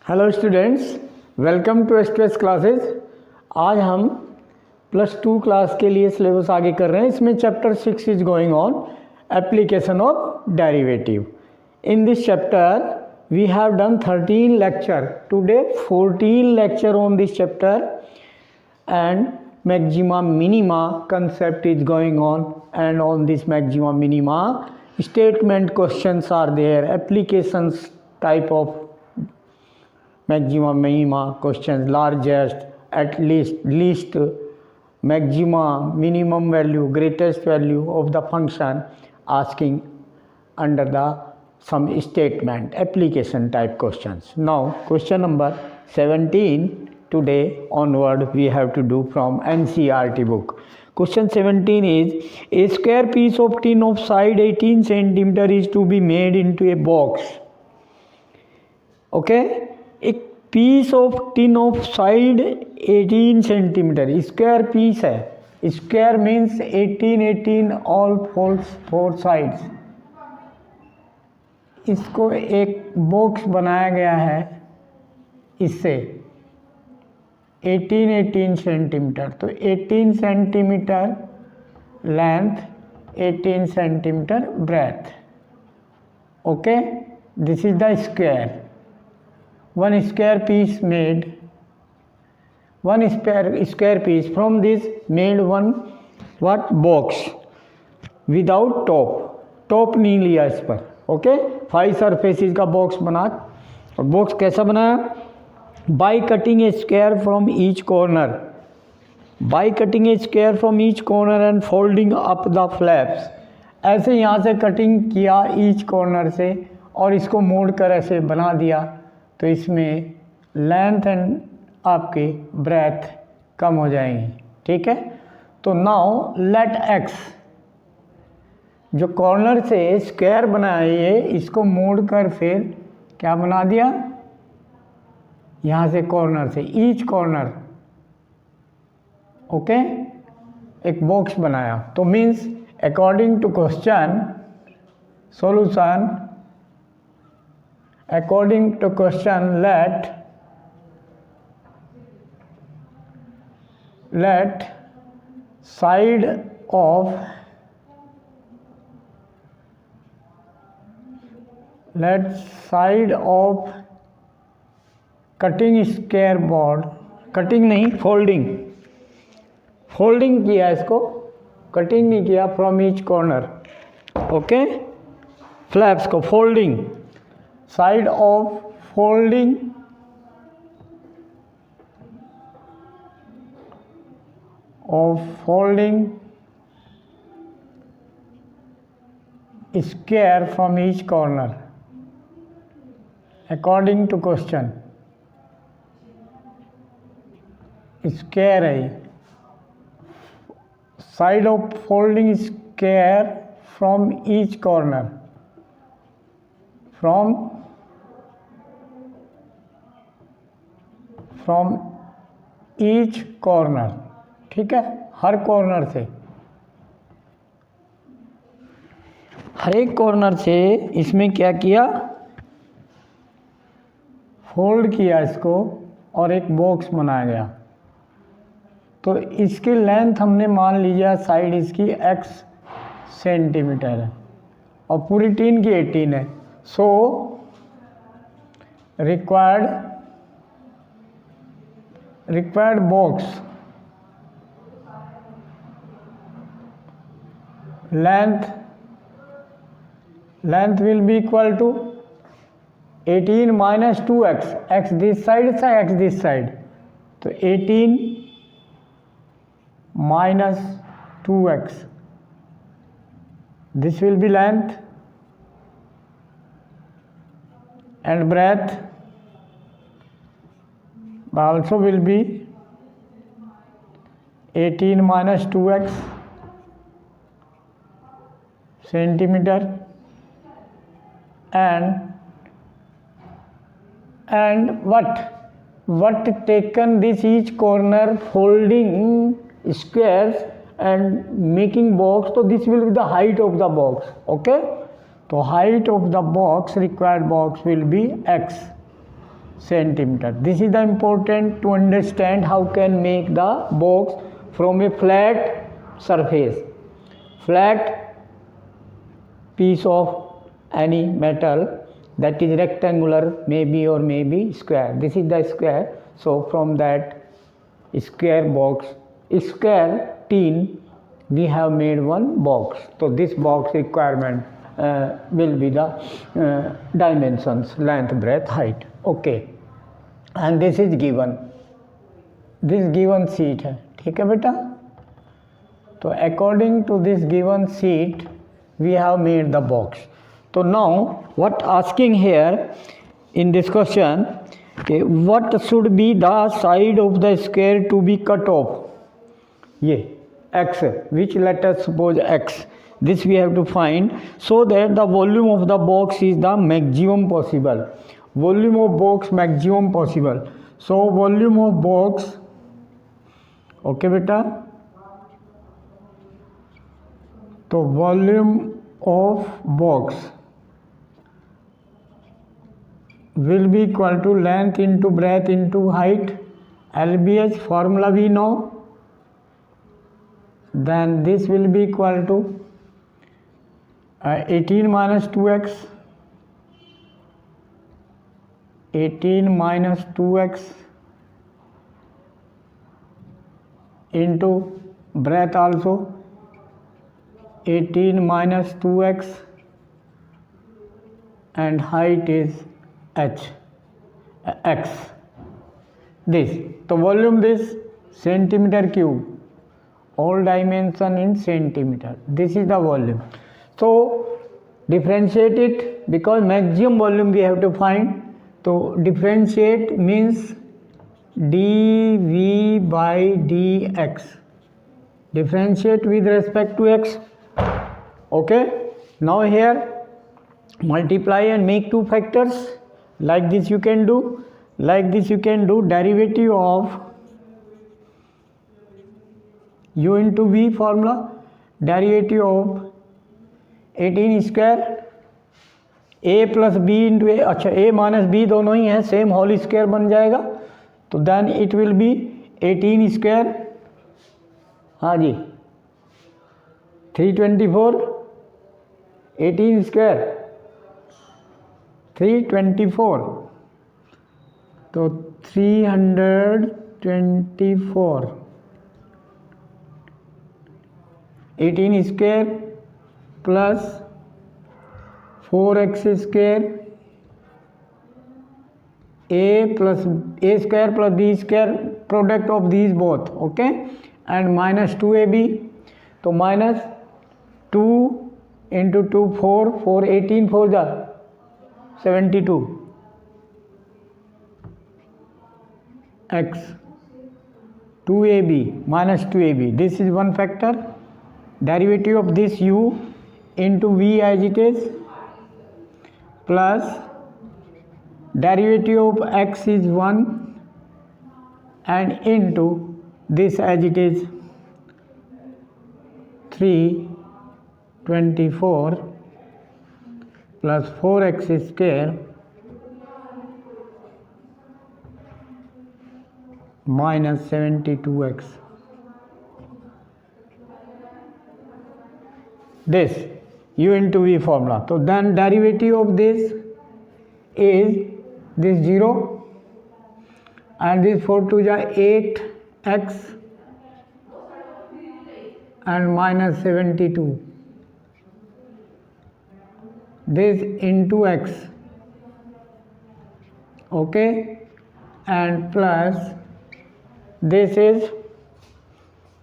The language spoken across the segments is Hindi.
Hello students, welcome to S classes. आज हम +2 क्लास के लिए सिलेबस आगे कर रहे हैं। इसमें chapter 6 is going on application of derivative. In this chapter we have done 13 lecture, today 14 lecture on this chapter and maxima minima concept is going on, and on this maxima minima statement questions are there, applications type of maxima minima questions, largest, at least, maxima, minimum value, greatest value of the function, asking under the some statement, application type questions. Now question number 17 today onward we have to do from NCERT book. Question 17 is, a square piece of tin of side 18 cm is to be made into a box. Okay, एक piece of tin of side 18 centimetre, square piece है। Square means 18 all four sides. इसको एक बॉक्स बनाया गया है इससे 18 सेंटीमीटर, तो 18 centimetre length, 18 centimetre breath. Okay, this is the square. one square piece made, one square piece from this made one what box without top नहीं लिया इस पर। ओके, 5 सरफेसिस का बॉक्स बना। और बॉक्स कैसा बनाया? By cutting A square from each corner, by cutting A square from each corner and folding up the flaps. ऐसे यहाँ से कटिंग किया ईच कॉर्नर से और इसको मोड़ कर ऐसे बना दिया, तो इसमें लेंथ एंड आपकी ब्रेथ कम हो जाएंगी। ठीक है, तो नाउ लेट एक्स, जो कॉर्नर से स्क्वायर बनाया इसको मोड़ कर फिर क्या बना दिया, यहाँ से कॉर्नर से ईच कॉर्नर, ओके, एक बॉक्स बनाया। तो means according to question solution, according to question, let side of cutting square board, cutting नहीं फोल्डिंग किया, इसको कटिंग नहीं किया, from each corner. Okay, flaps को folding, side of folding square from each corner according to question. Square है, side of folding square from each corner, from each corner. ठीक है, हर कॉर्नर से, हर एक कॉर्नर से इसमें क्या किया, फोल्ड किया इसको और एक बॉक्स बनाया गया। तो इसकी लेंथ हमने मान लिया, साइड इसकी x सेंटीमीटर है और पूरी टीन की 18 है। सो required box length will be equal to 18 minus 2x, x this side is x this side, तो 18 minus 2x, this will be length and breadth also will be 18 minus 2x centimeter, and what taken this each corner folding squares and making box, so this will be the height of the box. Okay, तो height of the box, required box will be x. centimeter. This is the important to understand how can make the box from a flat surface, flat piece of any metal that is rectangular, maybe or maybe square. This is the square. So from that square box, square tin, we have made one box. So this box requirement will be the dimensions, length, breadth, height. Okay, and this is given, this given sheet है, ठीक है बेटा. So according to this given sheet we have made the box. So now what asking here in this question, okay, what should be the side of the square to be cut off? ये x, which let us suppose x, this we have to find, so that the volume of the box is the maximum possible, volume of box maximum possible. So volume of box, okay beta, so volume of box will be equal to length into breadth into height, LBH formula we know. Then this will be equal to 18 minus 2x, 18 minus 2x into breadth also 18 minus 2x, and height is x. This, the volume this centimeter cube, all dimension in centimeter. This is the volume. So differentiate it, because maximum volume we have to find. So differentiate means dv by dx. Differentiate with respect to x. Okay. Now here multiply and make two factors. Like this you can do. Like this you can do derivative of u into v formula, derivative of 18 square a plus B into A, अच्छा a माइनस बी दोनों ही हैं, सेम होल स्क्वायर बन जाएगा. तो then it will be 18 square, हाँ जी 324, 18 स्क्वायर 324, तो 324, 18 square plus 4x square a plus a square plus b square, product of these both, okay, and minus 2ab. तो minus 2 into 2 4, 4 18 4 जा 72 x 2ab minus 2ab. This is one factor. Derivative of this u into v as it is, plus derivative of x is 1 and into this as it is 324 plus 4x square minus 72x. This u into v formula. So then derivative of this is this 0 and this 4 to ja 8x and minus 72. This into x, okay, and plus this is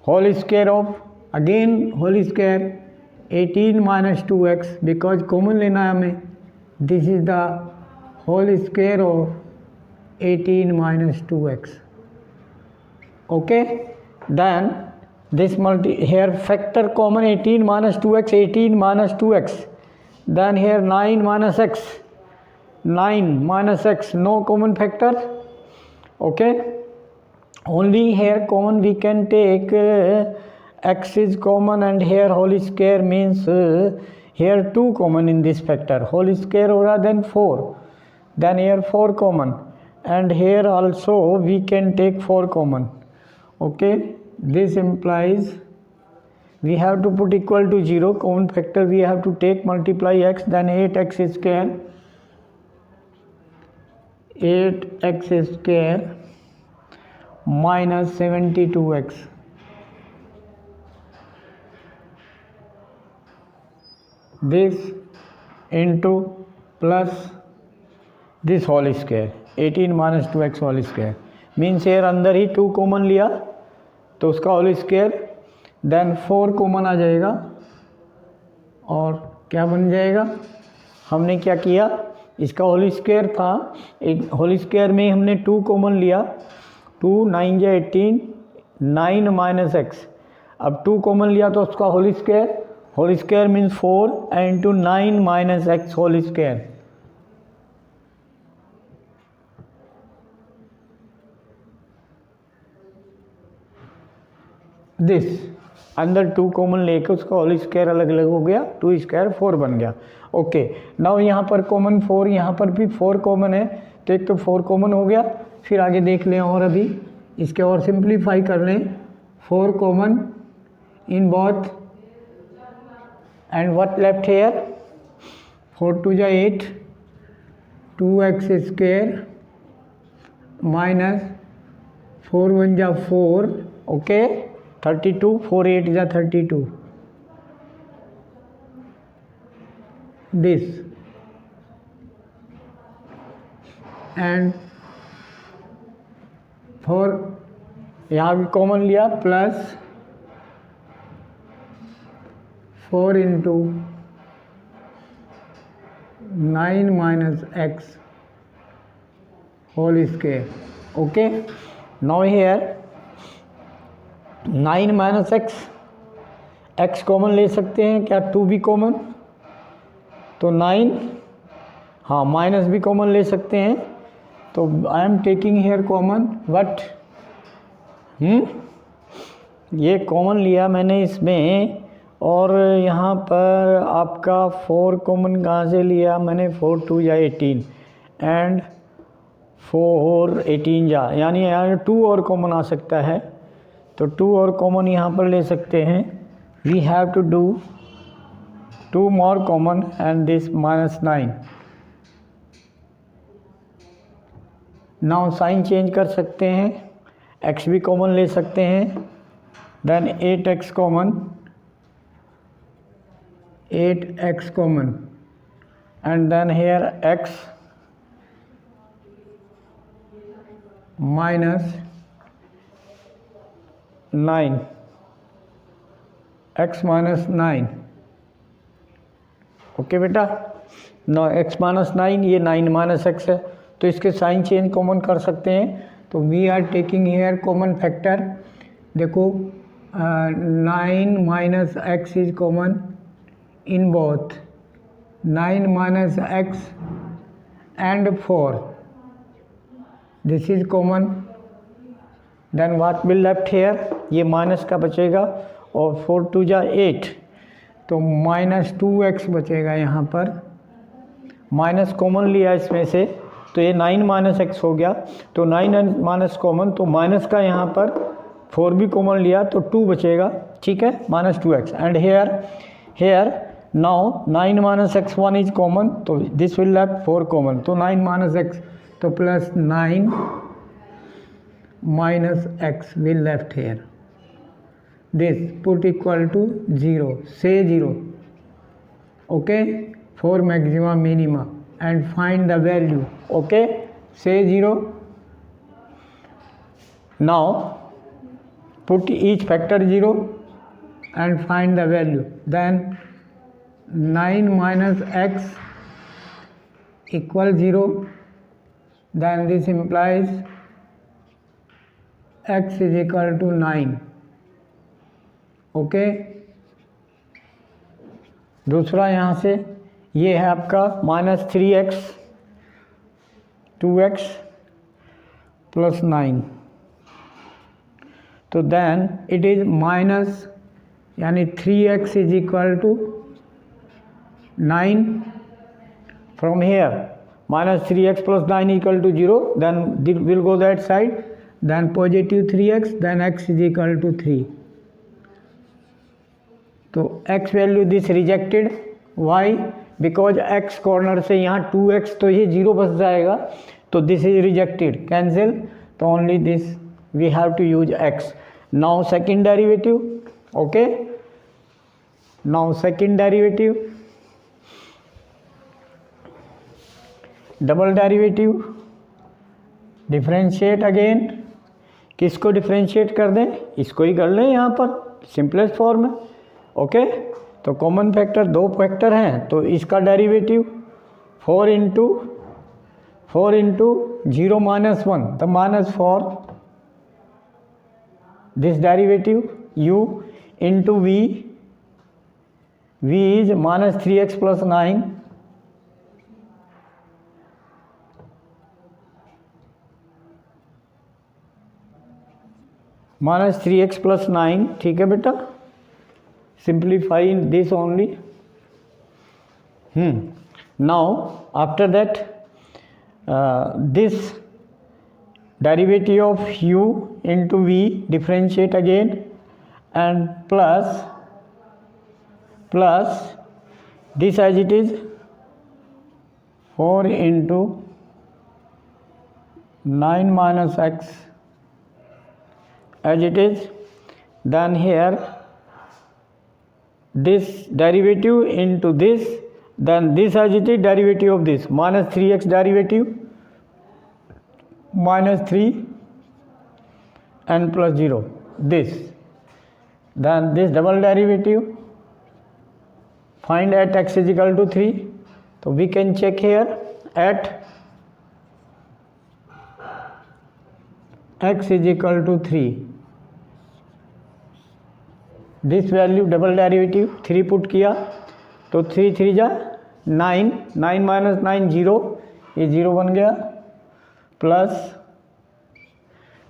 whole square of, again whole square 18 minus 2x, because common लेना है हमें. This is the whole square of 18 minus 2x. Okay, then this here factor common 18 minus 2x, 18 minus 2x. Then here 9 minus x, 9 minus x, no common factor. Okay, only here common we can take x is common, and here whole square means here 2 common in this factor. Whole square होगा then 4, then here 4 common, and here also we can take 4 common. Okay, this implies we have to put equal to 0, common factor we have to take, multiply x, then 8x square, 8x square minus 72x, this into plus this whole square, 18 minus 2x whole square, means here अंदर ही 2 कॉमन लिया तो उसका होल स्क्वायर, देन 4 कॉमन आ जाएगा और क्या बन जाएगा, हमने क्या किया, इसका होल स्क्वायर था, एक होल स्क्वायर में हमने 2 कॉमन लिया, 2 9 जा 18, 9 माइनस एक्स, अब 2 कॉमन लिया तो उसका whole square means 4 into 9 minus x whole square, this अंदर 2 कॉमन लेके उसका होल स्क्वायर अलग अलग हो गया, 2 स्क्वायर 4 बन गया. ओके, नाउ यहाँ पर कॉमन 4, यहाँ पर भी 4 कॉमन है, तो एक तो 4 कॉमन हो गया, फिर आगे देख लें और अभी इसके और सिंप्लीफाई कर लें, 4 common in both and what left here, 4 2 जा 8, 2x स्क्वायर माइनस 4 1 जा 4, ओके 32, 4 8 जा 32, this and 4 यहाँ भी कॉमन लिया plus 4 into 9 minus x whole square. Okay, now here 9 minus x common ले सकते हैं क्या, 2 भी कॉमन, तो 9, हाँ माइनस भी कॉमन ले सकते हैं, तो I am taking here common what, ये कॉमन लिया मैंने इसमें, और यहाँ पर आपका 4 कॉमन कहाँ से लिया मैंने, 4 2 जा 18 एंड 4 18 जा, यानी यहाँ 2 और कॉमन आ सकता है, तो 2 और कॉमन यहाँ पर ले सकते हैं, we have to do 2 more common and this minus 9. Now sign change कर सकते हैं, x भी कॉमन ले सकते हैं, then 8x common and then here x minus 9, x minus 9. Okay बेटा, नो x माइनस 9, ये 9 माइनस एक्स है, तो इसके साइन चेंज कॉमन कर सकते हैं, तो we are taking here common factor, देखो 9 minus x is common in both, 9 minus x and 4, this is common, then what will left here, ये माइनस का बचेगा, और 4 2 जा 8, तो माइनस 2x बचेगा, यहाँ पर माइनस कॉमन लिया इसमें से, तो ये 9 माइनस एक्स हो गया, तो 9 माइनस कॉमन, तो माइनस का यहाँ पर 4 भी कॉमन लिया तो 2 बचेगा, ठीक है, minus 2x and here now 9 minus x 1 is common, तो दिस विल लेफ्ट 4 कॉमन, तो 9 माइनस एक्स, तो plus 9 minus x will left here, this put equal to 0, say 0, okay, for maxima minima and find the value, okay, say 0. Now put each factor 0 and find the value, then 9 minus x equal 0, then this implies x is equal to 9. Okay, दूसरा यहाँ से ये है आपका माइनस 3x 2x प्लस 9, तो देन इट इज माइनस, यानी 3x is equal to 9 from here, minus 3x plus 9 equal to 0, then we'll go that side, then positive 3x, then x is equal to 3. तो x value this rejected, y because x corner से यहाँ 2x तो ये 0 बच जाएगा, तो दिस इज रिजेक्टेड, कैंसिल, तो only this we have to use x. Now second derivative, okay, now second derivative, double derivative, differentiate again, किसको डिफरेंशिएट कर दें, इसको ही कर लें यहाँ पर, सिंपलेस्ट फॉर्म है, ओके. तो कॉमन फैक्टर, दो फैक्टर हैं, तो इसका derivative 4 into 0 minus 1, the minus 4, this derivative u into v is minus 3x plus 9, minus 3x plus 9, ठीक है बेटा. Simplify this only. Now after that this derivative of u into v differentiate again, and plus this as it is 4 into 9 minus x as it is, then here this derivative into this, then this as it is derivative of this, minus 3x derivative, minus 3 and plus 0, this, then this double derivative, find at x is equal to 3. So we can check here at x is equal to 3, this value double derivative 3 put किया तो 3 3 जा 9, 9 माइनस 9 0, ये 0 बन गया, प्लस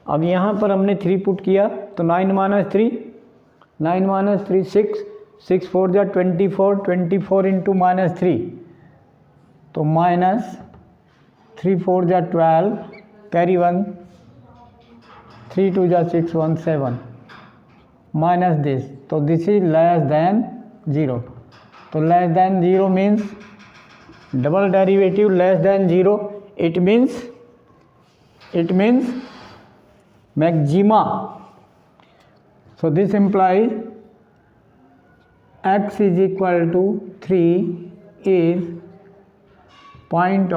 अब यहाँ पर हमने 3 पुट किया तो 9 माइनस 3 6, 6 4 जा 24, 24 इंटू माइनस 3, तो माइनस 3 4 जा 12, कैरी 1, 3 2 जा 6 1 7, माइनस दिस, तो दिस इज लेस देन 0. तो less than 0 means double derivative less than 0, it means maxima. So this implies x is equal to 3 is point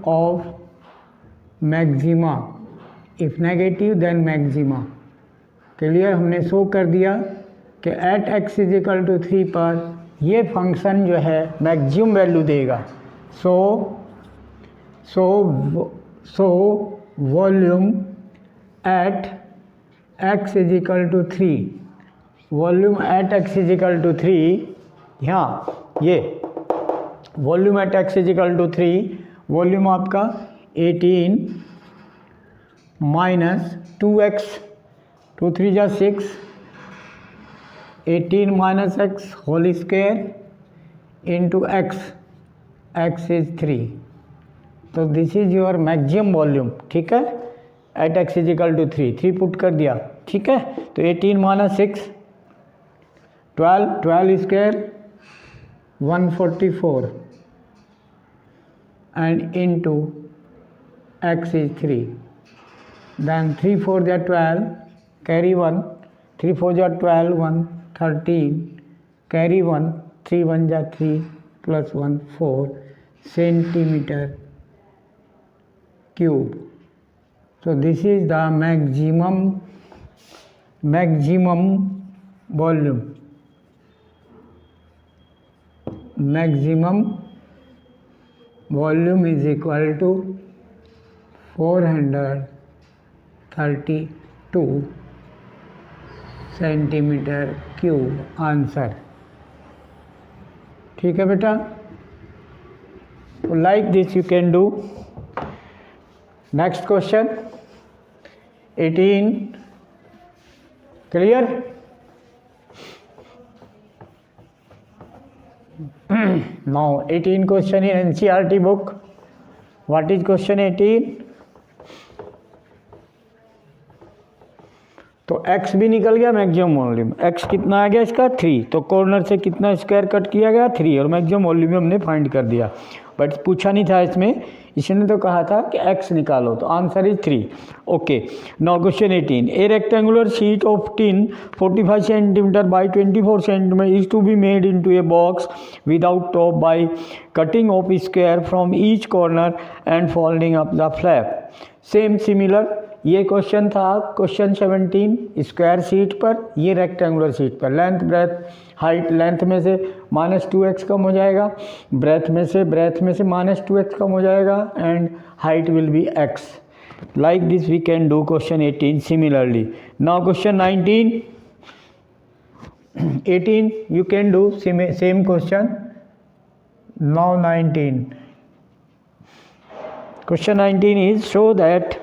of maxima. If negative then maxima. Clear, हमने शो कर दिया कि at x is equal to 3 पर ये फंक्शन जो है मैक्सिमम वैल्यू देगा. So volume at x is equal to 3, volume at x is equal to 3, यहाँ ये volume at x is equal to 3, volume आपका 18 माइनस 2x, 2 3 जा 6, 18 minus x whole square into x is 3. तो this is your maximum volume, ठीक है, at x is equal to 3 put कर दिया, ठीक है. तो 18 माइनस 6 12 square 144 and into x is 3. Then 3 4 जा 12, carry 1, 3 4 जा 12, 1 13, carry 1, 3 1 जा 3 plus 1 4 centimeter cube. So this is the maximum volume. Maximum volume is equal to 432 centimetre cube answer. ठीक है बेटा, like this you can do. Next question 18. Clear? Now 18 question in NCERT book. What is question 18? तो x भी निकल गया, मैक्सिमम वॉल्यूम x कितना आ गया इसका 3, तो कॉर्नर से कितना स्क्वायर कट किया गया 3, और मैक्सिमम वॉल्यूम हमने फाइंड कर दिया। बट पूछा नहीं था इसमें, इसने तो कहा था कि x निकालो, तो answer is 3। Okay, now question 18, a rectangular sheet of tin 45 centimetre by 24 centimetre is to be made into a box without top by cutting off square from each corner and folding up the flap. Same similar ये क्वेश्चन था क्वेश्चन 17 स्क्वायर शीट पर, ये रेक्टेंगुलर शीट पर। लेंथ ब्रेथ हाइट, लेंथ में से -2x कम हो जाएगा, ब्रेथ में से -2x कम हो जाएगा, and height will be x। Like this we can do question 18 similarly. Now question 19, 18 you can do same question. Now 19, question 19 is show that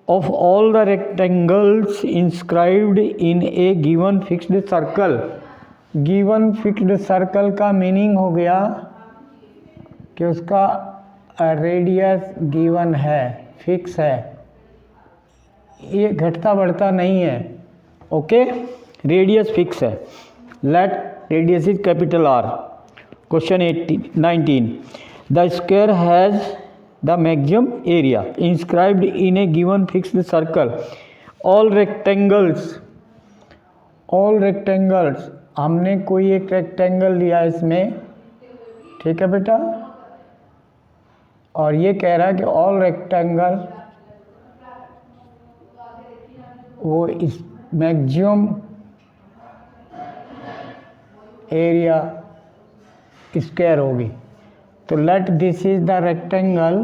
of all the rectangles inscribed in a given fixed circle, given fixed circle का मीनिंग हो गया कि उसका रेडियस गिवन है, फिक्स है, ये घटता बढ़ता नहीं है। ओके, रेडियस फिक्स है। Late radius is capital R। Question 19, the square has the maximum area inscribed in a given fixed circle. all rectangles हमने कोई एक रेक्टेंगल लिया इसमें, ठीक है बेटा, और ये कह रहा है कि ऑल रेक्टेंगल वो इस मैक्सिमम एरिया स्क्वायर होगी। तो let this is the rectangle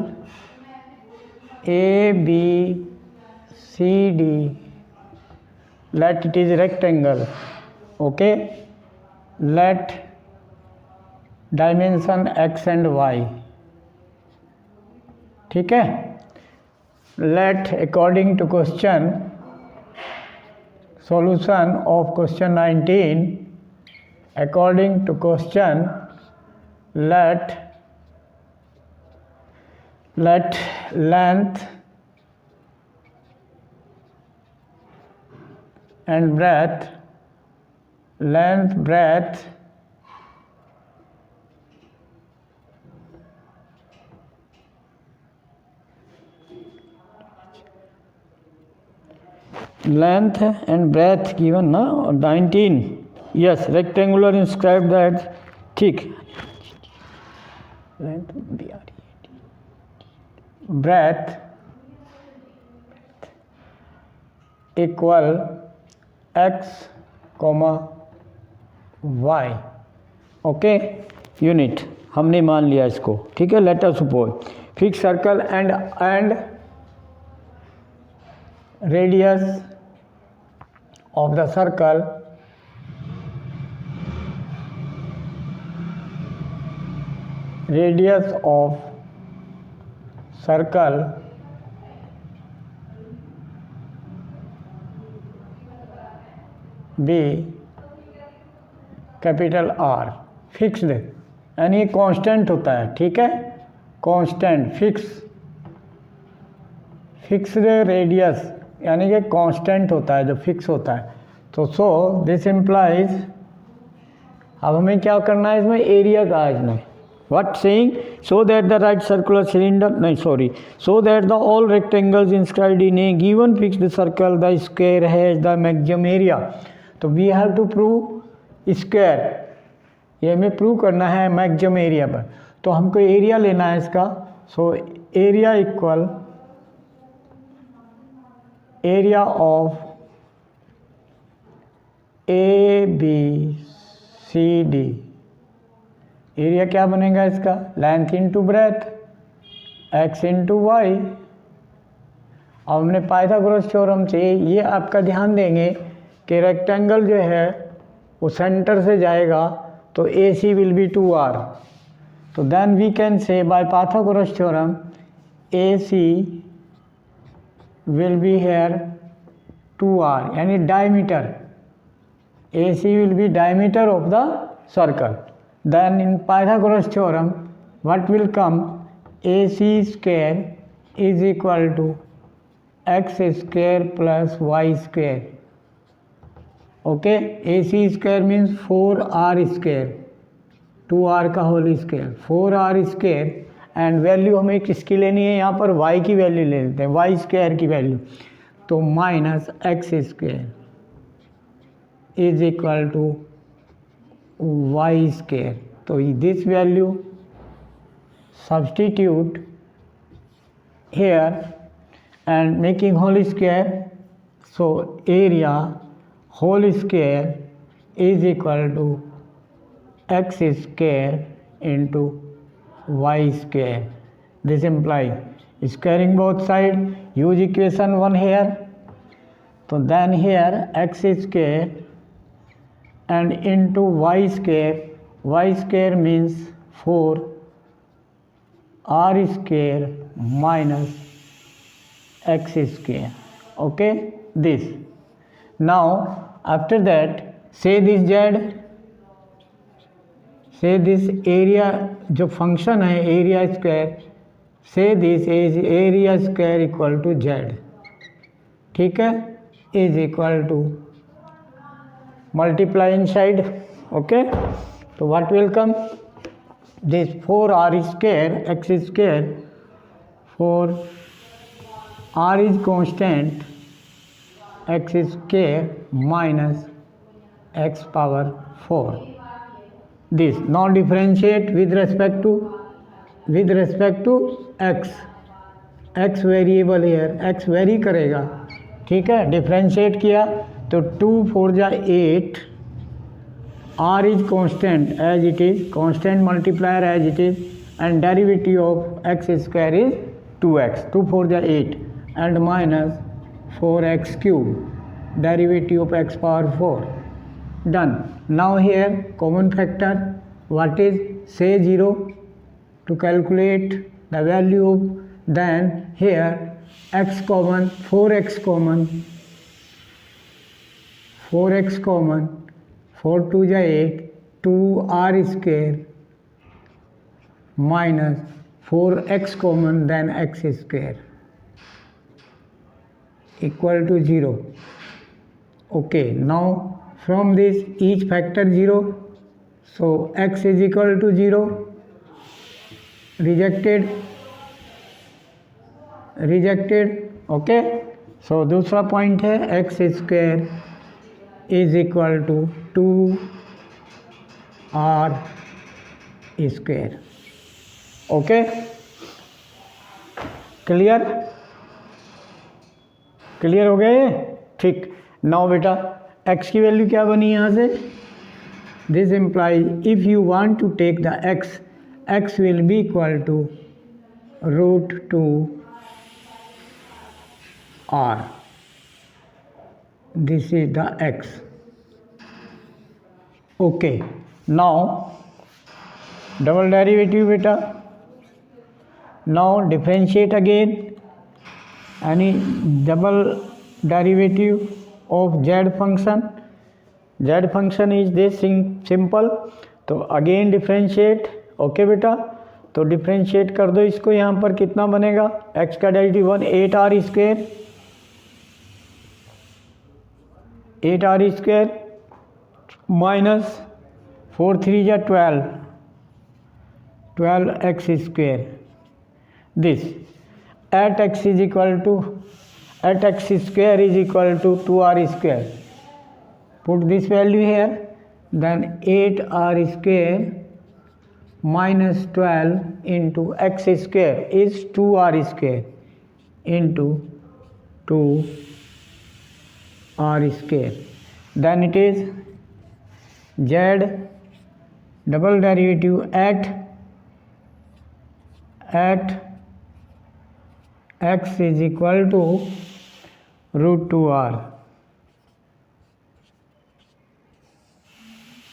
A B C D, let it is rectangle. Okay, let dimension x and y, ठीक है। Let according to question solution of question 19, according to question let length and breadth, length, breadth length and breadth given na 19, yes, rectangular inscribed that, ठीक, length breadth equal x, y। Okay, unit हमने मान लिया इसको, ठीक है। Let us suppose fix circle and radius of the circle radius of circle be capital R, fixed, यानी कांस्टेंट होता है, ठीक है, कांस्टेंट, फिक्स्ड रेडियस यानी कि कांस्टेंट होता है, जो फिक्स होता है। तो सो दिस इम्प्लाइज, अब हमें क्या करना है इसमें, एरिया का इसमें what saying, so that the right circular cylinder, so that the all rectangles inscribed in a given fixed circle the square has the maximum area। तो we have to prove square, ये हमें प्रूव करना है मैक्सिमम एरिया पर। तो हमको एरिया लेना है इसका। So area equal area of A B C D. Area क्या बनेगा इसका, length into breadth, x into y. अब हमने पाइथागोरस थ्योरम से ये आपका ध्यान देंगे कि रेक्टेंगल जो है वो सेंटर से जाएगा, तो ए सी विल बी 2r। तो then we can say by Pythagoras theorem A C will be here 2r, यानी diameter, A C will be diameter of the circle. Then in Pythagoras theorem, what will come? AC square is equal to x square plus y square. Okay, AC square means 4r square, 2r का whole square, 4r square and value हमें किसकी लेनी है, यहाँ पर y की वैल्यू ले लेते हैं, y स्क्वायर की वैल्यू, तो minus x square is equal to y square. तो this value substitute here and making whole square, so area whole square is equal to x square into y square. This implies squaring both sides, use equation 1 here, so then here x square and into y square means 4 r square minus x square. Okay, this. Now after that say this area जो फंक्शन है area square, say this is area square equal to z. ठीक है, is equal to multiply in side. Okay, तो what will come, this 4r square x square, 4r is constant, x square minus x power 4. This now differentiate with respect to x. x variable here, x vary करेगा. ठीक है, डिफ्रेंशिएट किया तो 2 4 जा 8, r is constant as it is, constant multiplier as it is, and derivative of x square is 2x, 2 4 ja 8 and minus 4x cube, derivative of x power 4. Done. Now here common factor, what is, say 0 to calculate the value of, then here x common, 4x common, 4x common, 4 2 ja 8, 2r square minus 4x common, then x square equal to 0. Okay, now from this each factor 0, so x is equal to 0, rejected. Okay, so दूसरा पॉइंट है x स्क्वायर is equal to 2r square. Okay, clear हो गए. ठीक, नाउ बेटा x की वैल्यू क्या बनी यहाँ से, this implies if you want to take the x will be equal to √2r. This is the x. Okay, now double derivative beta. Now differentiate again. Any double derivative of z function. Z function is this simple. तो अगेन डिफ्रेंशिएट. ओके बेटा, तो डिफ्रेंशिएट कर दो इसको. यहाँ पर कितना बनेगा, x का derivative 1 8r square, 8r square minus 4 3 या 12x square. This at x is equal to, at x square is equal to 2r square. Put this value here, then 8r square minus 12 into x square is 2r square into 2r square. Then it is z double derivative at x is equal to √2r.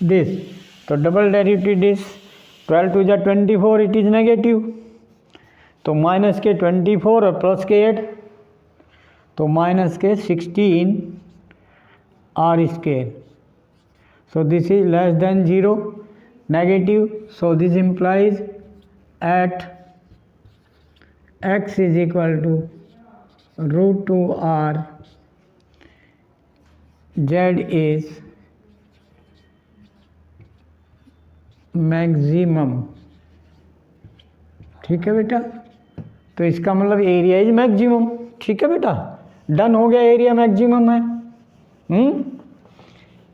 This, तो डबल डेरिवेटिव दिस 12 2 जा 24, इट इज़ नेगेटिव, तो माइनस के 24 और प्लस के 8, तो माइनस के 16r square. So this is less than 0, negative, so this implies at x is equal to root 2r z is maximum. ठीक है बेटा, तो इसका मतलब एरिया इज मैक्सिमम। ठीक है बेटा, डन हो गया, एरिया मैक्सिमम है।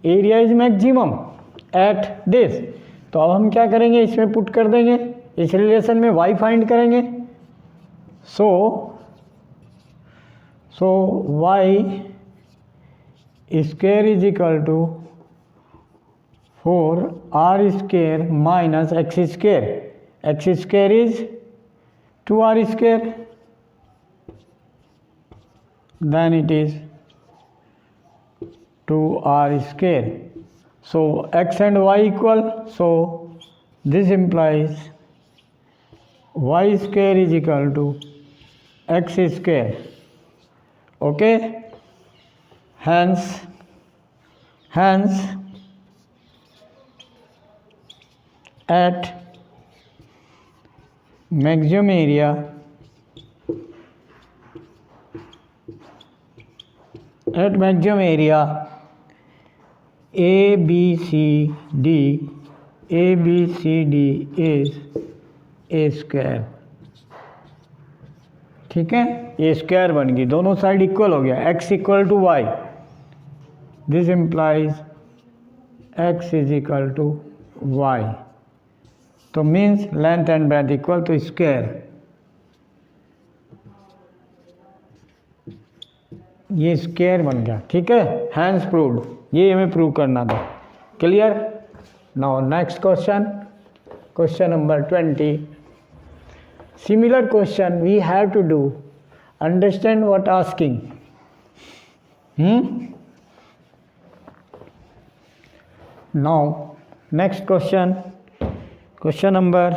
Area is maximum at this. तो अब हम क्या करेंगे, इसमें पुट कर देंगे, इस रिलेशन में y फाइंड करेंगे। So y square is equal to 4r square minus x square. X square is 2r square, then it is 2r square. So x and y equal, so this implies y square is equal to x square. Okay, hence at maximum area ABCD is a square। ठीक है, ये स्क्वायर बन गई, दोनों साइड इक्वल हो गया, x equal to y. This implies x is equal to y. तो means length and breadth equal to square. ये स्क्वायर बन गया। ठीक है, हैंस प्रूव्ड, ये हमें प्रूव करना था। Clear. Now next question, question number 20। Similar question we have to do, understand what asking. Now next question, question number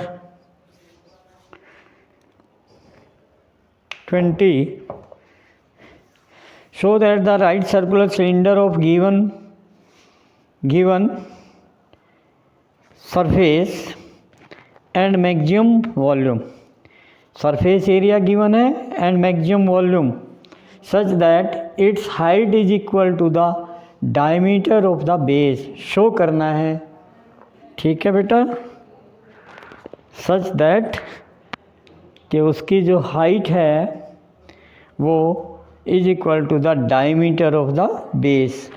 20। show that the right circular cylinder of given surface and maximum volume, surface area given है and maximum volume such that its height is equal to the diameter of the base, show करना है। ठीक है बेटा, such that कि उसकी जो हाइट है वो is equal to the diameter of the base.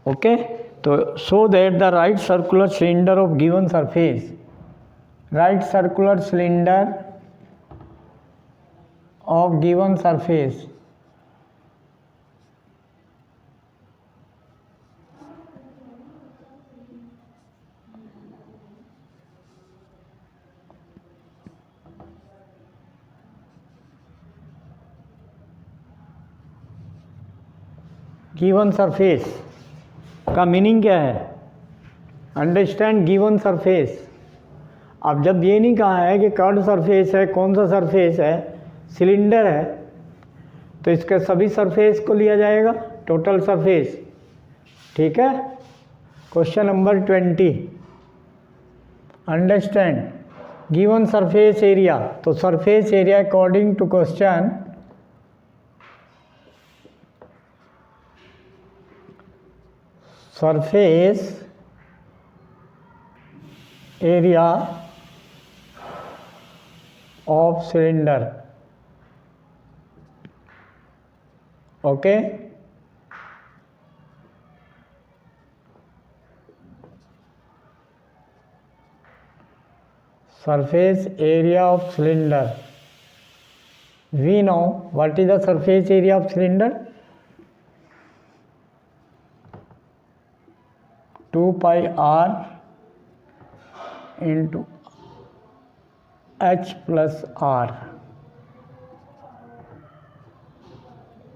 Okay, तो so that the right circular cylinder of given surface, right circular cylinder of given surface given surface का मीनिंग क्या है, अंडरस्टैंड गिवन सरफेस। अब जब ये नहीं कहा है कि कर्व्ड सरफेस है, कौन सा सरफेस है, सिलेंडर है, तो इसके सभी सरफेस को लिया जाएगा, टोटल सरफेस। ठीक है, question number 20, understand given surface area. तो surface area according to question surface area of cylinder। okay, surface area of cylinder, we know what is the surface area of cylinder, 2 pi r into h plus r,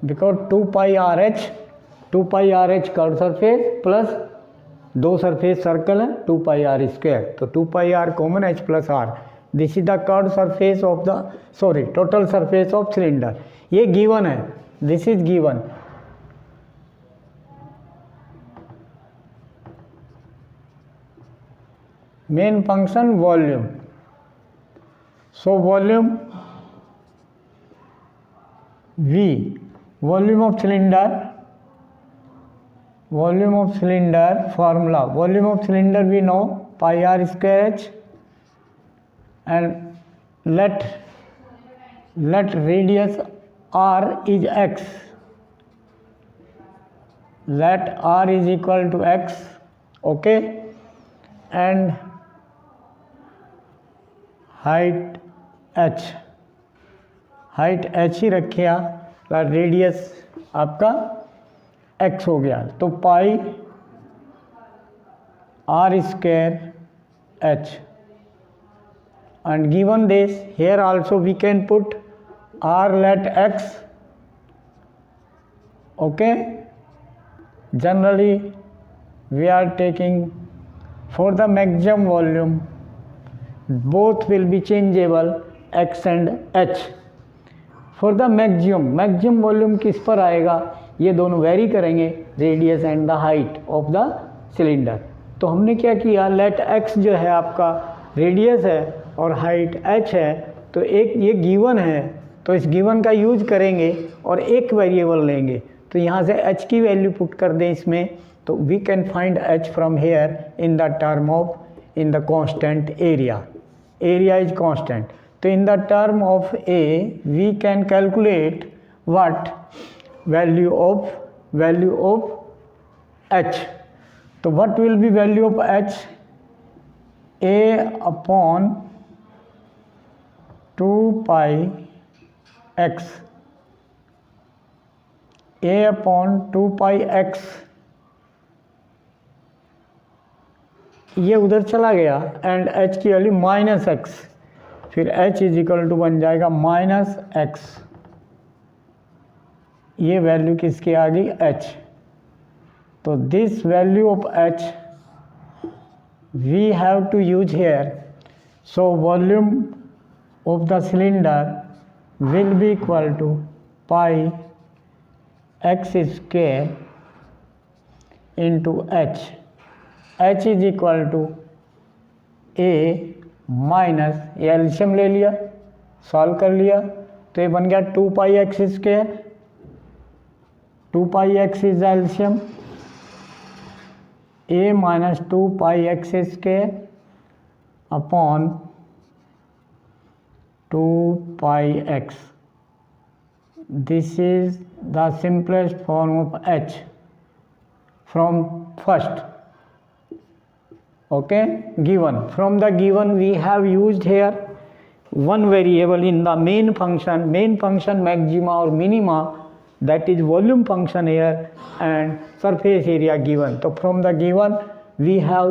because 2 pi r h curve surface plus दो सरफेस सर्कल है 2 pi r स्क्वायर, तो 2 pi r common h plus r, this is the curve surface of the total surface of cylinder. ये गिवन है, this is given. main function volume. So volume V, volume of cylinder formula, volume of cylinder we know pi r square h, and let radius r is x, let r is equal to x, okay, and height h ही रखे आप, रेडियस आपका x हो गया, तो पाई r square h, and given this here also we can put r let x, okay. Generally we are taking for the maximum volume both will be changeable, x and h. For the maximum volume किस पर आएगा, ये दोनों वेरी करेंगे, radius and the height of the cylinder. तो हमने क्या किया, लेट x जो है आपका रेडियस है और हाइट h है, तो एक ये गिवन है, तो इस गिवन का यूज करेंगे और एक वेरिएबल लेंगे, तो यहाँ से h की वैल्यू पुट कर दें इसमें, तो we can find h from here in the term of in the constant area. Area is constant. So in the term of A we can calculate what value of H. So what will be value of H? A upon 2 pi x. A upon 2 pi x. ये उधर चला गया एंड h की वैल्यू माइनस एक्स, फिर h इज इक्वल टू बन जाएगा माइनस एक्स. ये वैल्यू किसकी आ गई, h. तो this value of h we have to use here. So volume of the cylinder will be equal to pi x square into h. h is equal to a minus, ये एल्शियम ले लिया, सॉल्व कर लिया, तो ये बन गया 2 pi x square. 2 pi x is एल्शियम, a minus 2 pi x square upon 2 pi x. This is the simplest form of h from first. Okay, given. From the given we have used here one variable in the main function maxima or minima, that is volume function here, and surface area given. So from the given we have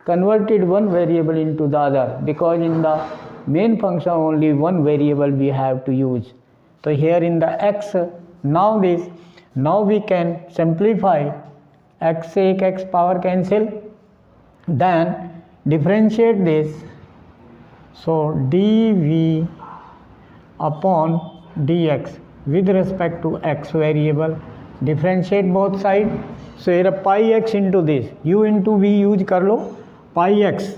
converted one variable into the other, because in the main function only one variable we have to use. So here in the x, now we can simplify. x से एक x power cancel, then differentiate this. So dv upon dx with respect to x variable, differentiate both side. So here pi x into this, u into v use कर लो, pi x,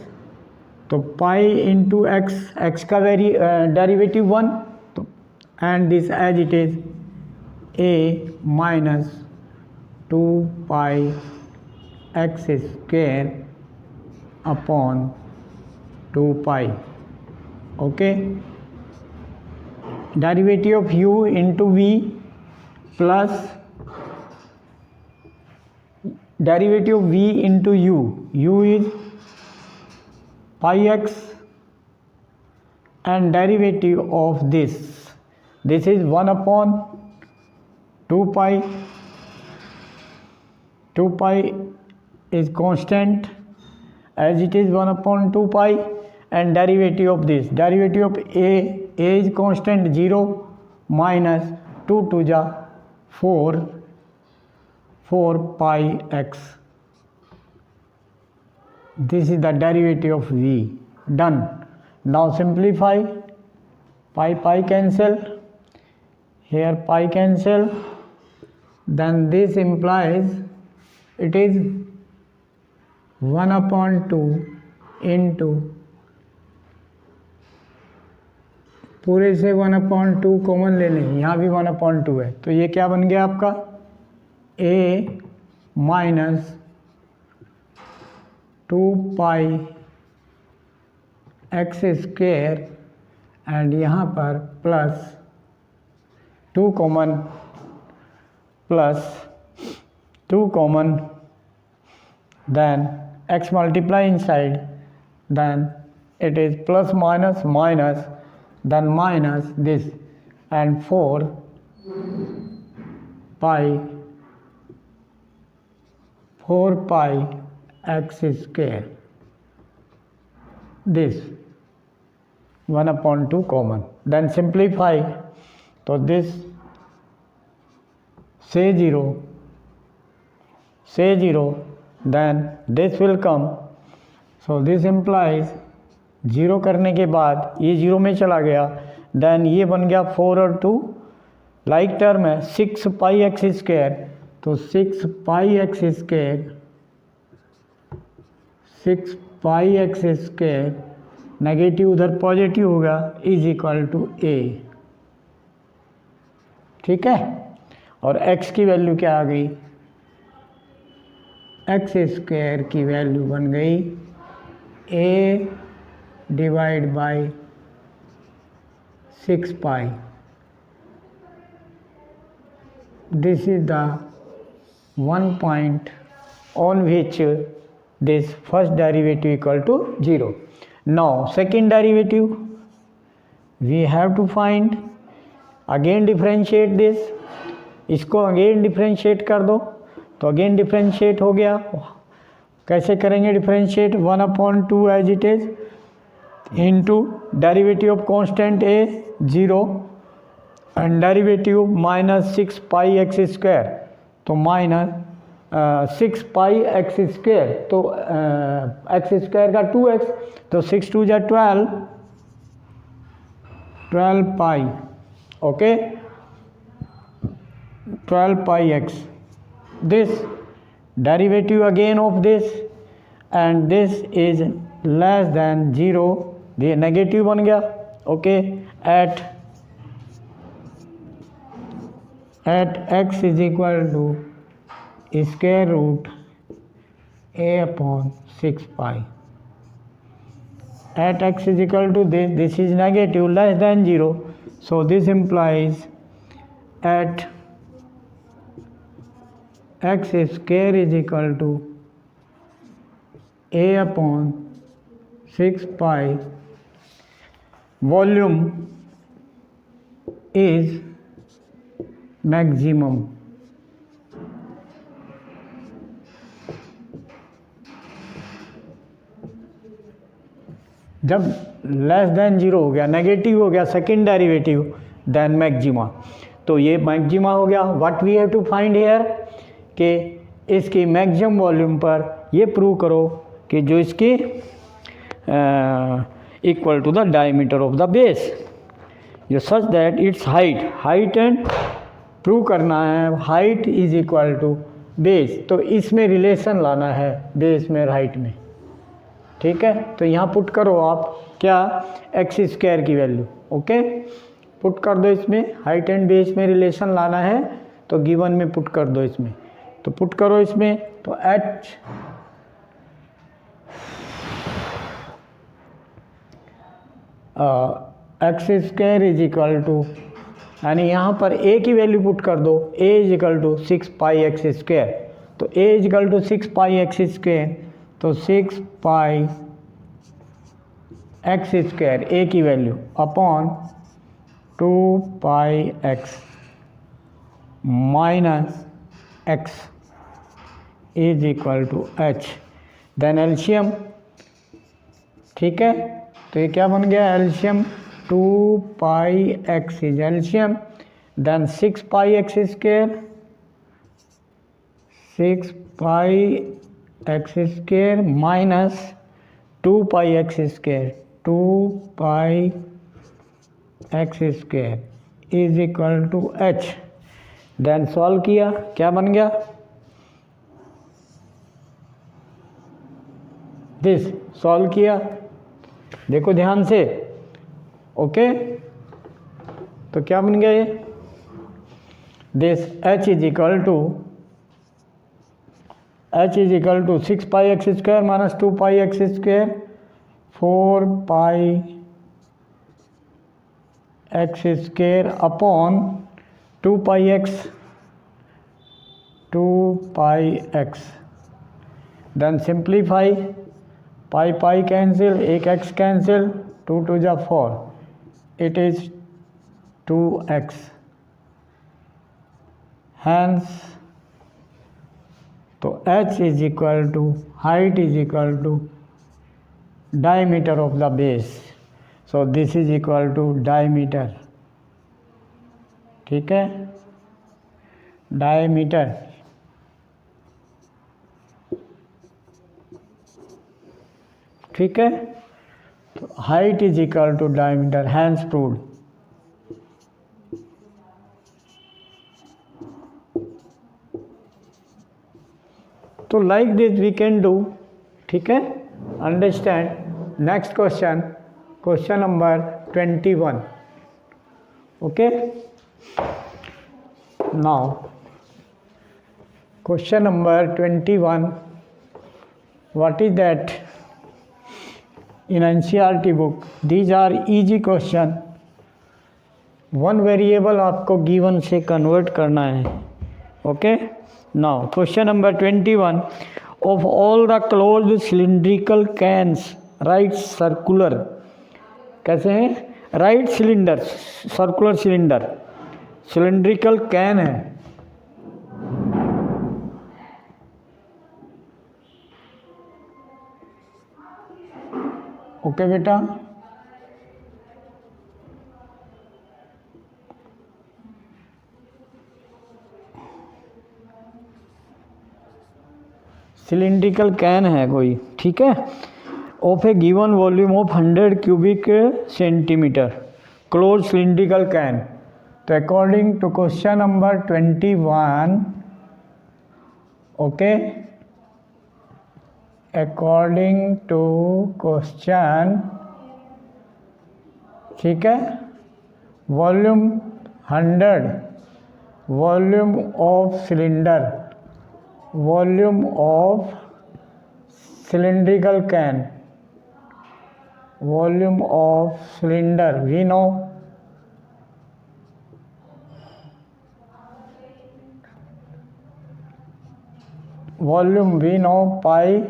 तो pi into x, x का डेरिवेटिव 1, तो and this as it is a minus 2 pi x square upon 2 pi. Okay, derivative of u into v plus derivative of v into u is pi x, and derivative of this is 1 upon 2 pi. 2 pi is constant as it is 1 upon 2 pi, and derivative of this, derivative of a is constant 0 minus 2 to the 4 pi x. This is the derivative of v. Done. Now simplify. Pi cancel, here pi cancel, then this implies it is 1 upon 2 into पूरे से 1/2 कॉमन ले लें, यहाँ भी 1/2 है, तो ये क्या बन गया आपका a minus 2 x square and यहाँ पर plus 2 common then x multiply inside, then it is plus minus then minus this and 4 pi x square, this 1/2 common, then simplify, so this say 0 then this will come, so this implies 0 करने के बाद ये 0 में चला गया, then ये बन गया 4 और 2 लाइक टर्म है 6 पाई एक्स स्क्वायर, तो 6 पाई एक्स स्क्वायर नेगेटिव उधर पॉजिटिव होगा इज इक्वल टू a, ठीक है। और x की वैल्यू क्या आ गई, एक्स स्क्वायर की वैल्यू बन गई a divide by 6 pi, this is the one point on which this first derivative equal to 0. Now second derivative we have to find, again differentiate this, इसको अगेन डिफ्रेंशिएट कर दो, तो अगेन डिफ्रेंशिएट हो गया, कैसे करेंगे differentiate 1/2 as it is into derivative of constant a 0 and derivative minus 6 pi x square, तो माइनस 6 पाई एक्स स्क्वायर, तो एक्स स्क्वायर का 2x, तो 6 2 जा 12 pi, okay 12 pi x, this derivative again of this and this is less than 0, ये नेगेटिव बन गया, okay at x is equal to square root a upon 6 pi, at x is equal to this is negative less than 0, so this implies at x square is equal to a upon 6 pi, volume is maximum, जब लेस देन 0 हो गया, नेगेटिव हो गया सेकेंड डेरिवेटिव, देन मैक्सिमा, तो ये मैक्सिमा हो गया। What we have to find here कि इसकी मैक्सिमम वॉल्यूम पर ये प्रूव करो कि जो इसकी equal to the diameter of the base, जो such that it's height and prove करना है height is equal to base, तो इसमें रिलेशन लाना है बेस में हाइट में, ठीक है। तो यहाँ पुट करो आप क्या एक्स स्क्वायर की वैल्यू, ओके पुट कर दो इसमें, हाइट एंड बेस में रिलेशन लाना है तो गिवन में पुट कर दो इसमें, तो पुट करो इसमें, तो h x square is equal to, यानी यहाँ पर a की वैल्यू पुट कर दो, a is equal to 6 pi x square, तो a is equal to 6 pi x square, तो 6 पाई एक्स स्क्वायर a की value upon 2 pi x minus x is equal to h, then LCM, ठीक है। तो ये क्या बन गया LCM 2 pi x is LCM, then 6 pi x square, 6 pi x square minus 2 pi x square, 2 pi x square is equal to h, then solve किया, क्या बन गया दिस सॉल्व किया, देखो ध्यान से, ओके। तो क्या बन गया ये, this h is equal to 6 pi x square minus 2 pi x square 4 pi x square upon 2 pi x then simplify, pi pi cancel, एक एक्स कैंसिल, 2 2 जा 4, इट इज 2x, हैंस तो h is equal to height is equal to diameter of the base, so this is equal to diameter, ठीक है, डायमीटर, ठीक है। तो height is equal to diameter, hence proved. तो like this we can do, ठीक है, understand. Next question, question number 21, okay. Now question number 21, what is that? in NCERT book these are easy question, one variable आपको गिवन से कन्वर्ट करना है, okay. Now question number 21, of all the closed cylindrical cans right circular, कैसे हैं, right cylinder, circular cylinder, cylindrical can है, ओके बेटा। सिलिंड्रिकल कैन है कोई, ठीक है, of a given volume of 100 cubic centimetre, close cylindrical can. तो according to question number 21, okay, according to question, ठीक है, volume 100, volume of cylinder, volume of cylindrical can, volume of cylinder we know, volume we know pi,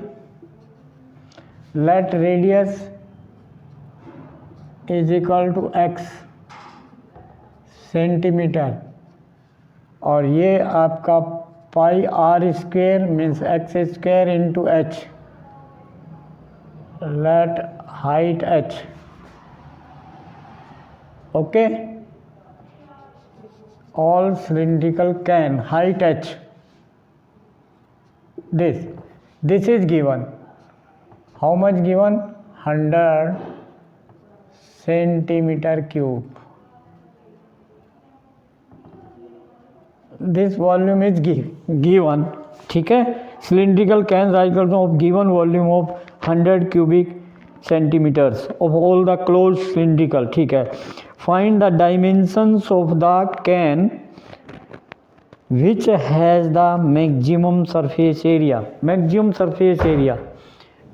let radius is equal to x centimetre, और ये आपका pi r square means x square into h, let height h, okay, all cylindrical can height h, this is given, how much given, 100 centimeter cube, this volume is given, ठीक है, cylindrical can of given volume of 100 cubic centimetres of all the close cylindrical, ठीक है। Find the dimensions of the can which has the maximum surface area, maximum surface area,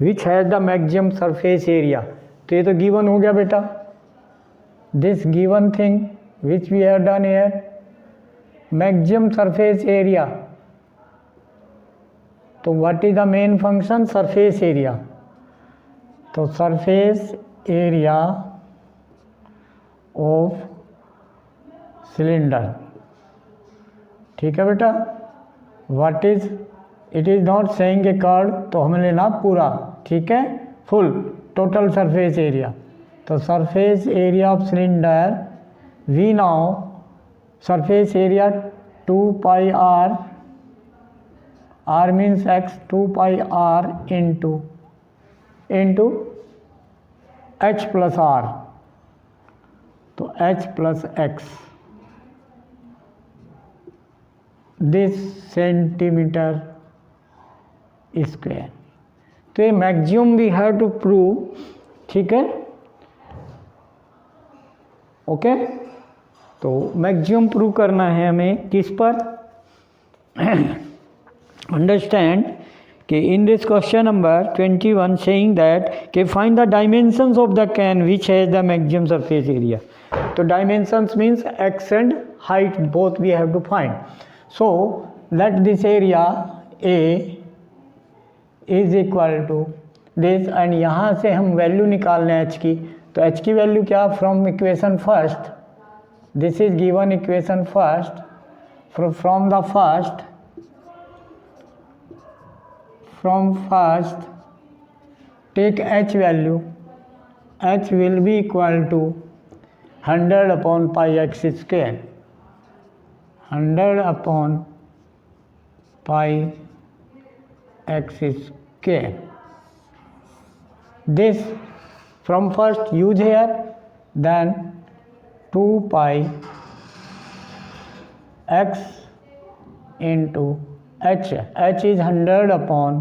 which has the maximum surface area. तो ये तो गिवन हो गया बेटा, this given thing which we have done here, maximum surface area. तो what is the main function, surface area. तो सरफेस एरिया ऑफ सिलेंडर, ठीक है बेटा। What is, it is not saying a curve, तो हमें लेना पूरा, ठीक है, फुल टोटल सरफेस एरिया। तो surface area of cylinder we now, surface area 2 pi r, r means x, 2 pi r into h plus r, तो h plus x, this centimetre square. तो ये maximum we have to prove, ठीक है, ओके। तो मैक्सिमम प्रूव करना है हमें किस पर, अंडरस्टैंड कि in this question number 21 saying that कि find the dimensions of the can which has the maximum surface area. तो dimensions means x and height both we have to find. So let this area A is equal to this, and यहाँ से हम वैल्यू निकाल लें एच की। तो एच की वैल्यू क्या, from equation first, this is given equation first, from the first, from first take h value, h will be equal to 100 upon pi x square, 100 upon pi x square. This from first use here, then 2 pi x into h, h is 100 upon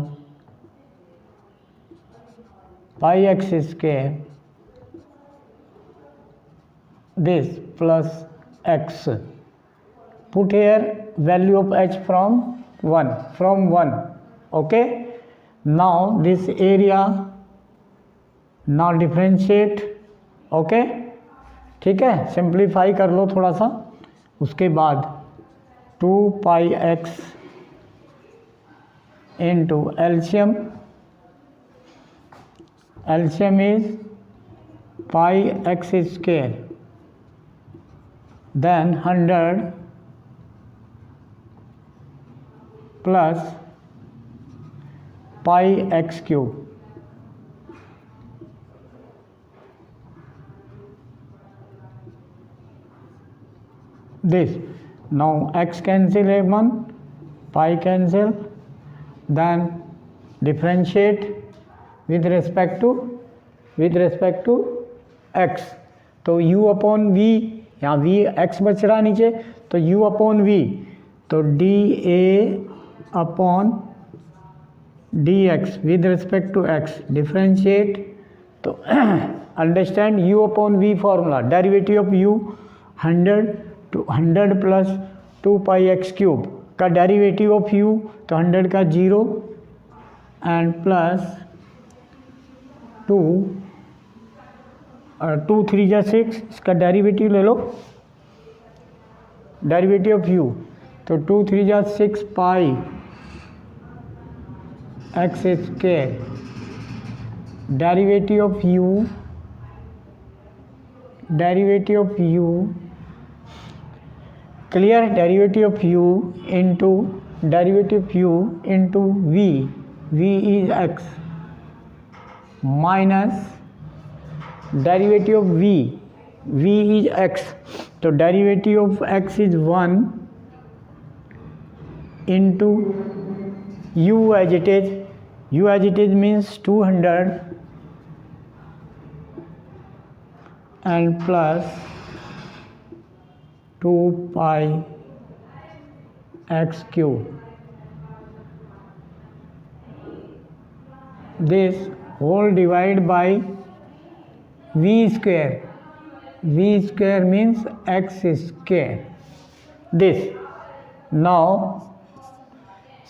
pi x square, this plus x. Put here value of h from 1, okay. Now this area, now differentiate, okay, ठीक है, सिंप्लीफाई कर लो थोड़ा सा। उसके बाद 2 pi x into LCM, LCM is pi x square, then 100 plus pi x cube, this. Now x cancel, 1 pi cancel, then differentiate with respect to x. तो u अपॉन v, यहाँ v x बच रहा नीचे, तो u अपॉन v, तो dA upon dx with respect to x, differentiate. तो understand u upon v formula, derivative of u 100 plus 2 pi x cube का डेरिवेटिव ऑफ u, तो 100 का 0 एंड प्लस 2 और 2 3 जा 6, इसका डेरिवेटिव ले लो, डेरिवेटिव ऑफ u, तो 2 3 जा 6 pi x square, derivative of u clear, derivative of u into v is x minus derivative of v is x, तो derivative of x is 1 into u as it is means 200 and plus 2 pi x cube, this whole divide by v square means x square, this. Now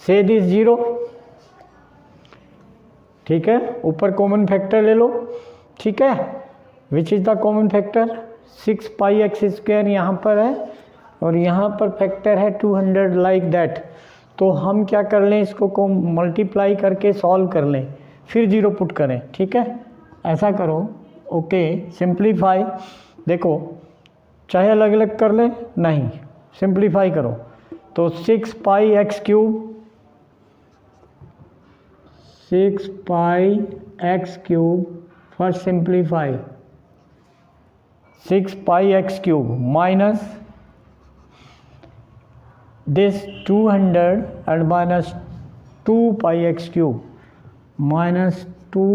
say this 0, ठीक है, ऊपर कॉमन फैक्टर ले लो, ठीक है, which is the common factor, 6 pi x square यहाँ पर है और यहाँ पर फैक्टर है 200 लाइक दैट। तो हम क्या कर लें, इसको को मल्टीप्लाई करके सॉल्व कर लें, फिर 0 पुट करें, ठीक है, ऐसा करो, ओके। सिंप्लीफाई, देखो चाहे अलग अलग कर लें, नहीं सिंप्लीफाई करो, तो 6 pi x cube, 6 pi x cube, first simplify 6 pi x cube minus this 200 and minus 2 pi x cube minus 2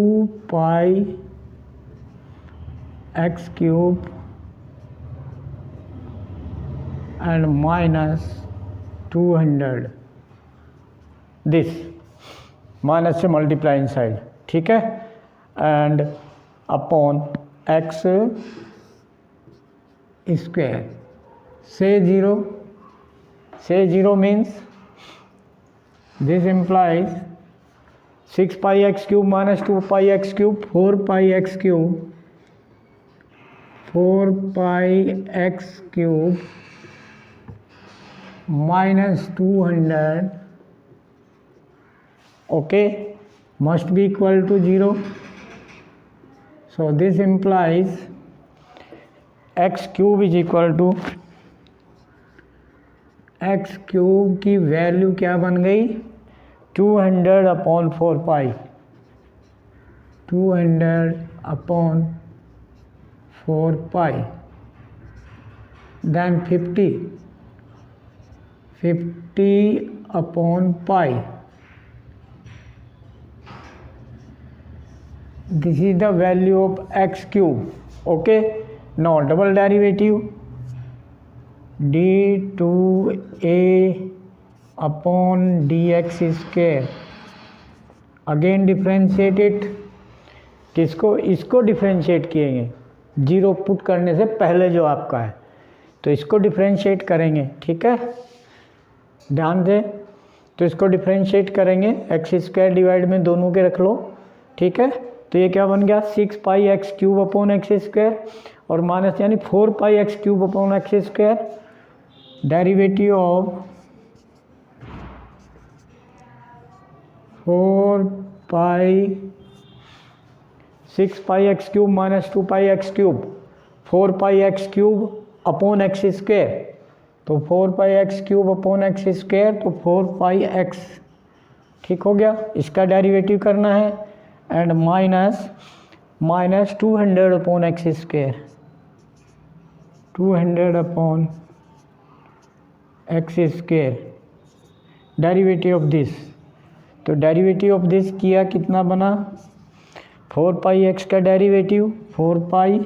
pi x cube and minus 200, this minus से मल्टीप्लाई इनसाइड, ठीक है, एंड अपॉन एक्स स्क्वायर से zero means this implies 6 pi x cube minus 2 pi x cube 4 pi x cube minus 200, okay, must be equal to 0. So this implies x cube is equal to x cube की वैल्यू क्या बन गई 200 upon 4 pi 200 upon 4 pi then 50 upon pi. This is the value of x cube. Okay, now double derivative d2a upon dx square. Again differentiate it. किसको, इसको डिफ्रेंशिएट किएंगे, जीरो पुट करने से पहले जो आपका है, तो इसको डिफ्रेंशिएट करेंगे, ठीक है, ध्यान दें। तो इसको डिफ्रेंशिएट करेंगे, एक्स स्क्वायर डिवाइड में दोनों के रख लो, ठीक है। तो ये क्या बन गया 6 pi x cube upon x square और माइनस यानी 4 pi x cube upon x square, derivative of 4 pi 6 pi x cube minus 2 pi x cube 4 pi x cube upon x square, तो 4 pi x cube upon x square, तो 4 पाई एक्स, ठीक हो गया। इसका डेरिवेटिव करना है and minus 200 upon x square 200 upon x square, derivative of this, तो डेरिवेटिव ऑफ दिस किया कितना बना 4 पाई एक्स का डेरिवेटिव 4 पाई,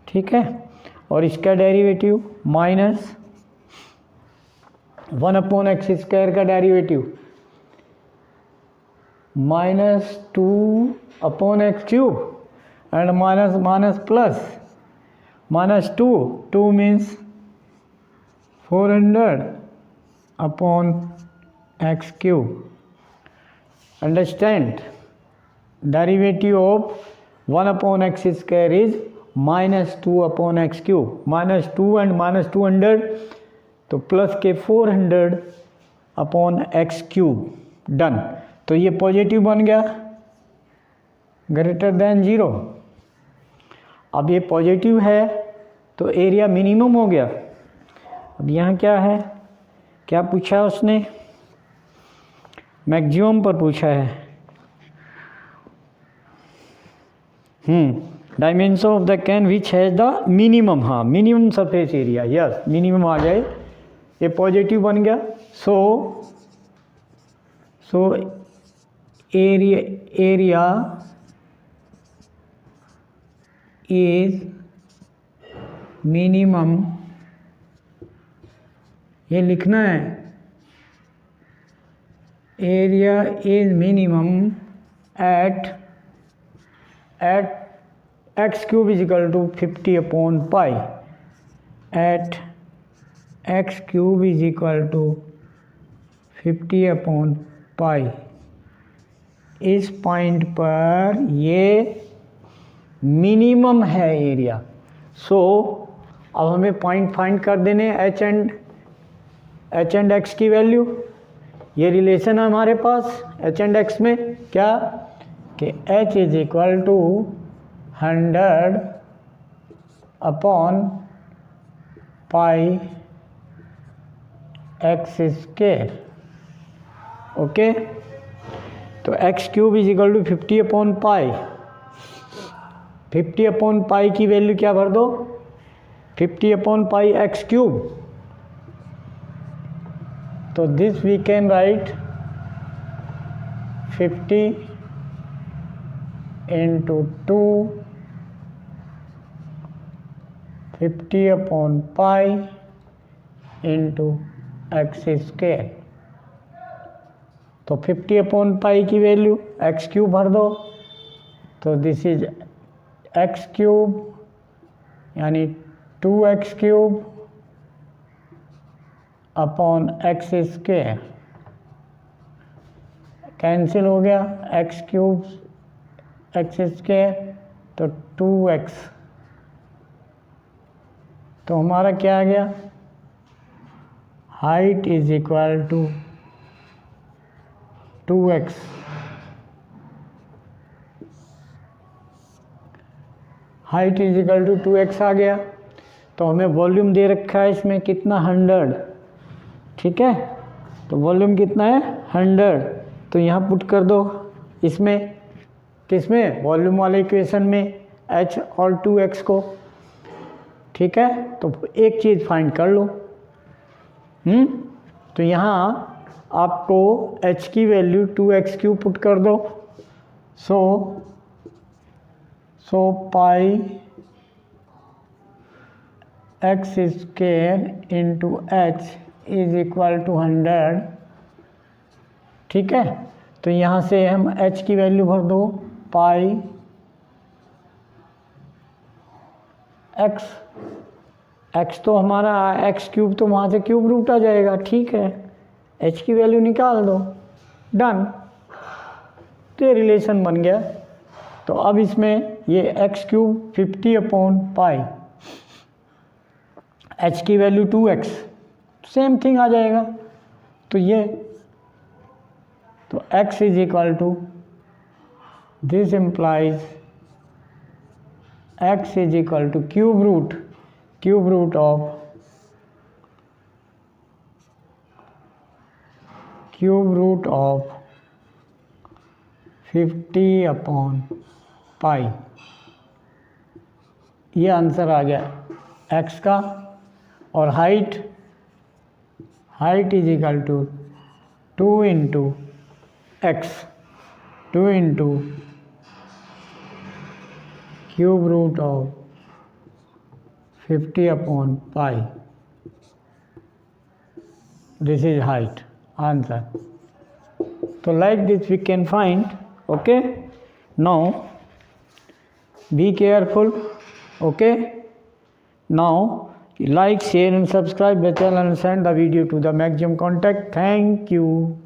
ठीक है, और इसका derivative minus 1 upon x square का derivative minus 2 upon x cube and minus minus plus minus 2 means 400 upon x cube. Understand, derivative of 1 upon x square is minus 2 upon x cube, minus 2 and minus 200, तो प्लस के 400 अपॉन एक्स क्यूब, डन। तो ये पॉजिटिव बन गया ग्रेटर देन 0। अब ये पॉजिटिव है तो एरिया मिनिमम हो गया। अब यहाँ क्या है, क्या पूछा उसने, मैक्सिमम पर पूछा है। Dimension of the can which has the minimum, हाँ minimum surface area, yes minimum आ जाए, ये पॉजिटिव बन गया। सो एरिया इज मिनिमम, ये लिखना है, area is minimum at x cube is equal to 50 upon pi, at x cube is equal to 50 upon pi. इस पॉइंट पर ये मिनिमम है एरिया। सो अब हमें पॉइंट फाइंड कर देने एच एंड एक्स की वैल्यू, ये रिलेशन है हमारे पास एच एंड एक्स में, क्या कि h is equal to 100 upon pi x square, okay. तो x cube is equal to 50 upon pi, 50 upon pi की वैल्यू क्या भर दो 50 अपॉन पाई एक्स क्यूब, तो this we can write 50 into 2 50 upon pi into x square, तो 50/π की वैल्यू एक्स क्यूब भर दो, तो दिस इज एक्स क्यूब यानी 2x cube upon x square, cancel हो गया, एक्स क्यूब एक्स स्क्वायर तो 2x, तो हमारा क्या आ गया, height is equal to 2x। Height is equal to 2x आ गया। तो हमें वॉल्यूम दे रखा है इसमें कितना, 100, ठीक है। तो वॉल्यूम कितना है, 100, तो यहाँ पुट कर दो इसमें, किसमें, वॉल्यूम वाले इक्वेशन में, h और 2x को, ठीक है। तो एक चीज़ फाइंड कर लो, तो यहाँ आपको h की वैल्यू 2x क्यूब पुट कर दो, so pi x square into h is equal to 100, ठीक है। तो यहाँ से हम h की वैल्यू भर दो, पाई x तो हमारा x क्यूब, तो वहाँ से क्यूब रूट आ जाएगा, ठीक है। h की वैल्यू निकाल दो, डन, तो ये रिलेशन बन गया। तो अब इसमें ये x क्यूब 50/π, h की वैल्यू 2x, सेम थिंग आ जाएगा। तो ये, तो x is equal to, this implies x is equal to cube root of 50/π, ये आंसर आ गया x का। और height is equal to 2 into x, 2 into cube root of 50/π, this is height, answer. तो like this we can find, okay, now be careful, okay, now like, share and subscribe the channel and send the video to the maximum contact. Thank you.